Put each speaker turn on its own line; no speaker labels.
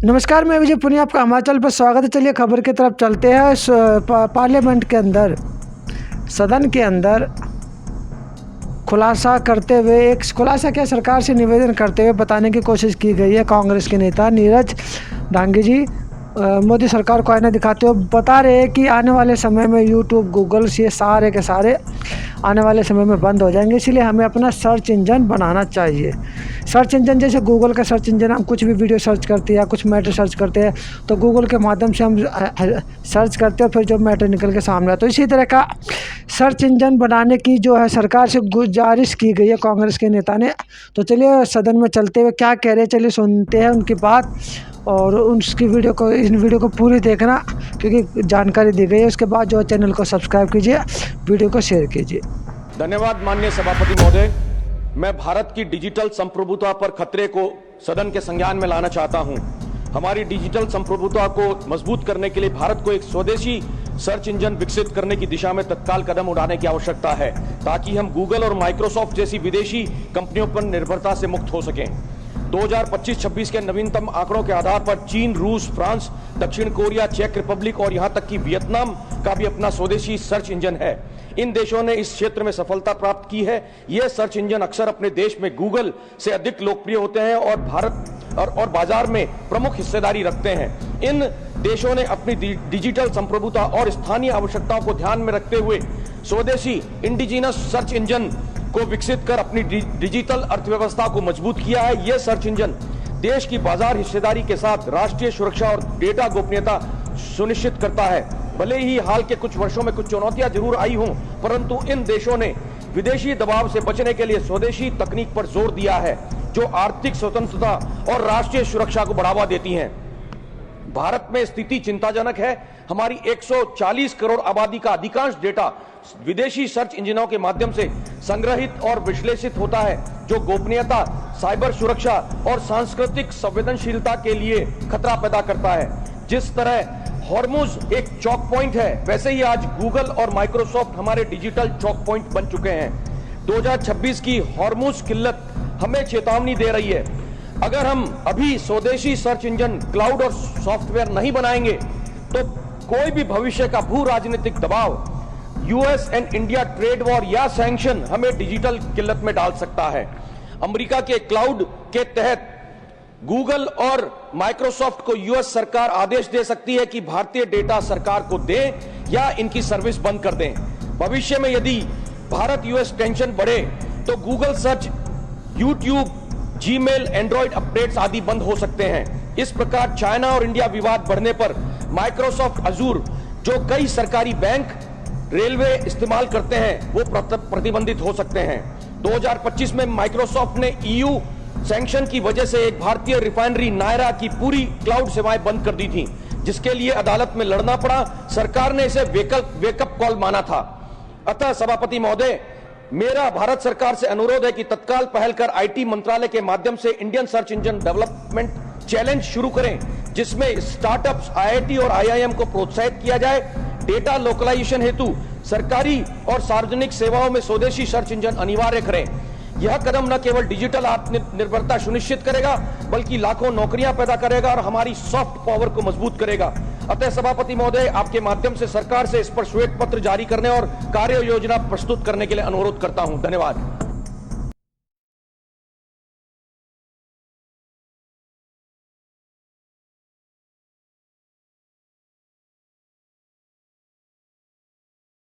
नमस्कार, मैं विजय पुनिया, आपका हिमाचल पर स्वागत है। चलिए खबर की तरफ चलते हैं। पार्लियामेंट के अंदर, सदन के अंदर खुलासा करते हुए खुलासा क्या, सरकार से निवेदन करते हुए बताने की कोशिश की गई है। कांग्रेस के नेता नीरज डांगी जी मोदी सरकार को आईना दिखाते हुए बता रहे हैं कि आने वाले समय में यूट्यूब, गूगल, ये सारे के सारे आने वाले समय में बंद हो जाएंगे, इसलिए हमें अपना सर्च इंजन बनाना चाहिए। सर्च इंजन जैसे गूगल का सर्च इंजन, हम कुछ भी वीडियो सर्च करते हैं या कुछ मैटर सर्च करते हैं तो गूगल के माध्यम से हम सर्च करते हैं, फिर जो मैटर निकल के सामने आता है। तो इसी तरह का सर्च इंजन बनाने की जो है सरकार से गुजारिश की गई है कांग्रेस के नेता ने। तो चलिए सदन में चलते हुए क्या कह रहे हैं, चलिए सुनते हैं उनकी बात और उसकी इन वीडियो को पूरी देखना, क्योंकि जानकारी दी गई है। उसके बाद जो चैनल को सब्सक्राइब कीजिए, वीडियो को शेयर कीजिए।
धन्यवाद माननीय सभापति महोदय। मैं भारत की डिजिटल संप्रभुता पर खतरे को सदन के संज्ञान में लाना चाहता हूं। हमारी डिजिटल संप्रभुता को मजबूत करने के लिए भारत को एक स्वदेशी सर्च इंजन विकसित करने की दिशा में तत्काल कदम उठाने की आवश्यकता है, ताकि हम गूगल और माइक्रोसॉफ्ट जैसी विदेशी कंपनियों पर निर्भरता से मुक्त हो सकें। 2025-26 के नवीनतम आंकड़ों के आधार पर चीन, रूस, फ्रांस, दक्षिण कोरिया, चेक रिपब्लिक और यहां तक कि वियतनाम का भी अपना स्वदेशी सर्च इंजन है। इन देशों ने इस क्षेत्र में सफलता प्राप्त की है। ये सर्च इंजन अक्सर अपने देश में गूगल से अधिक लोकप्रिय होते हैं और भारत और बाजार में प्रमुख हिस्सेदारी रखते हैं। इन देशों ने अपनी डिजिटल संप्रभुता और स्थानीय आवश्यकताओं को ध्यान में रखते हुए स्वदेशी इंडिजिनस सर्च इंजन को विकसित कर अपनी डिजिटल अर्थव्यवस्था को मजबूत किया है। यह सर्च इंजन देश की बाजार हिस्सेदारी के साथ राष्ट्रीय सुरक्षा और डेटा गोपनीयता सुनिश्चित करता है। भले ही हाल के कुछ वर्षों में कुछ चुनौतियां जरूर आई हों, परंतु इन देशों ने विदेशी दबाव से बचने के लिए स्वदेशी तकनीक पर जोर दिया है, जो आर्थिक स्वतंत्रता और राष्ट्रीय सुरक्षा को बढ़ावा देती हैं। भारत में स्थिति चिंताजनक है। हमारी 140 करोड़ आबादी का अधिकांश डेटा विदेशी सर्च इंजनों के माध्यम से संग्रहित और विश्लेषित होता है, जो गोपनीयता, साइबर सुरक्षा और सांस्कृतिक संवेदनशीलता के लिए खतरा पैदा करता है। जिस तरह हॉर्मुज एक चौक पॉइंट है, वैसे ही आज गूगल और माइक्रोसॉफ्ट हमारे डिजिटल चौक पॉइंट बन चुके हैं। 2026 की हॉर्मुज किल्लत हमें चेतावनी दे रही है। अगर हम अभी स्वदेशी सर्च इंजन, क्लाउड और सॉफ्टवेयर नहीं बनाएंगे तो कोई भी भविष्य का भू राजनीतिक दबाव, US and India trade war या सैंक्शन हमें डिजिटल किल्लत में डाल सकता है। अमेरिका के क्लाउड के तहत गूगल और माइक्रोसॉफ्ट को यूएस सरकार आदेश दे सकती है कि भारतीय डेटा सरकार को दे या इनकी सर्विस बंद कर दें। भविष्य में यदि भारत यूएस टेंशन बढ़े तो Google search, YouTube, Gmail, Android updates आदि बंद हो सकते हैं। इस प्रकार चाइना और इंडिया विवाद बढ़ने पर माइक्रोसॉफ्ट अजूर, जो कई सरकारी बैंक, रेलवे इस्तेमाल करते हैं, वो प्रतिबंधित हो सकते हैं। 2025 में माइक्रोसॉफ्ट ने ईयू सैंक्शन की वजह से एक भारतीय रिफाइनरी नायरा की पूरी क्लाउड सेवाएं बंद कर दी थी, जिसके लिए अदालत में लड़ना पड़ा। सरकार ने इसे वेकअप कॉल माना था। अतः सभापति महोदय, मेरा भारत सरकार से अनुरोध है कि तत्काल पहल कर आईटी मंत्रालय के माध्यम से Indian search engine development challenge शुरू करें, जिसमें स्टार्टअप्स, आईआईटी और आईआईएम को प्रोत्साहित किया जाए। डेटा लोकलाइजेशन हेतु सरकारी और सार्वजनिक सेवाओं में स्वदेशी सर्च इंजन अनिवार्य करें। यह कदम न केवल डिजिटल आत्मनिर्भरता सुनिश्चित करेगा, बल्कि लाखों नौकरियां पैदा करेगा और हमारी सॉफ्ट पावर को मजबूत करेगा। अतः सभापति महोदय, आपके माध्यम से सरकार से इस पर श्वेत पत्र जारी करने और कार्य योजना प्रस्तुत करने के लिए अनुरोध करता हूं। धन्यवाद।